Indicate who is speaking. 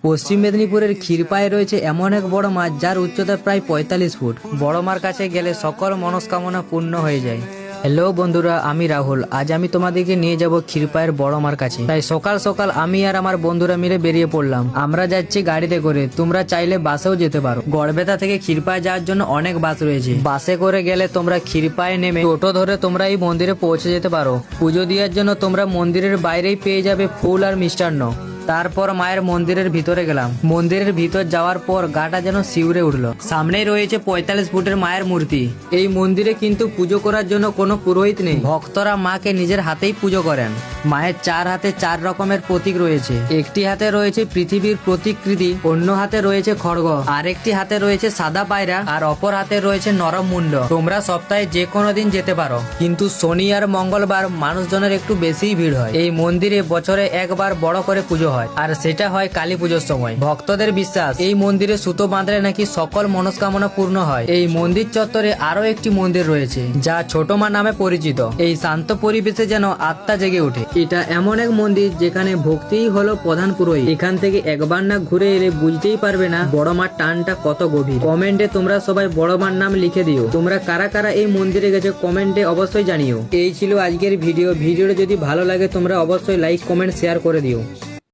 Speaker 1: পশ্চিম মেদিনীপুরের ক্ষীরপায়ে রয়েছে এমন এক বড় মাছ যার উচ্চতা প্রায় ৪৫ ফুট। বড় মার কাছে গেলে সকল মনস্কামনা পূর্ণ হয়ে যায়। হ্যালো বন্ধুরা, আমি রাহুল। আজ আমি তোমাদেরকে নিয়ে যাব ক্ষীরপায়ের বড় মার কাছে। তাই সকাল সকাল আমি আর আমার বন্ধুরা মিলে বেরিয়ে পড়লাম। আমরা যাচ্ছি গাড়িতে করে, তোমরা চাইলে বাসেও যেতে পারো। গড়বেতা থেকে ক্ষীরপায়ে যাওয়ার জন্য অনেক বাস রয়েছে। বাসে করে গেলে তোমরা ক্ষীরপায়ে নেমে টোটো ধরে তোমরা এই মন্দিরে পৌঁছে যেতে পারো। পুজো দেওয়ার জন্য তোমরা মন্দিরের বাইরেই পেয়ে যাবে ফুল আর মিষ্টান্ন। তারপর মায়ের মন্দিরের ভিতরে গেলাম। মন্দিরের ভিতর যাওয়ার পর গাটা যেন শিউরে উঠলো। সামনেই রয়েছে ৪৫ ফুটের মায়ের মূর্তি। এই মন্দিরে কিন্তু পুজো করার জন্য কোনো পুরোহিত নেই, ভক্তরা মাকে নিজের হাতেই পুজো করেন। মায়ের চার হাতে ৪ রকমের প্রতীক রয়েছে। একটি হাতে রয়েছে পৃথিবীর প্রতিকৃতি, অন্য হাতে রয়েছে খড়গ, আরেকটি হাতে রয়েছে সাদা পায়রা, আর অপর হাতে রয়েছে নরম মুন্ড। তোমরা সপ্তাহে যে কোনো দিন যেতে পারো, কিন্তু শনি আর মঙ্গলবার মানুষজনের একটু বেশিই ভিড় হয়। এই মন্দিরে বছরে একবার বড় করে পুজো হয়, আর সেটা হয় কালী পুজোর সময়। ভক্তদের বিশ্বাস এই মন্দিরে সুতো বাঁধলে নাকি সকল মনস্কামনা পূর্ণ হয়। এই মন্দির চত্বরে আরো একটি মন্দির রয়েছে যা ছোট মা নামে পরিচিত। এই শান্ত পরিবেশে যেন আত্মা জেগে ওঠে। এটা এমন এক মন্দির যেখানে ভক্তিই হলো প্রধান পুরোহিত। এখান থেকে একবার না ঘুরে এলে বুঝতেই পারবে না বড় মার টানটা কত গভীর। কমেন্টে তোমরা সবাই বড় মার নাম লিখে দিও। তোমরা কারা কারা এই মন্দিরে গেছো কমেন্টে অবশ্যই জানিও। এই ছিল আজকের ভিডিওটা যদি ভালো লাগে তোমরা অবশ্যই লাইক কমেন্ট শেয়ার করে দিও।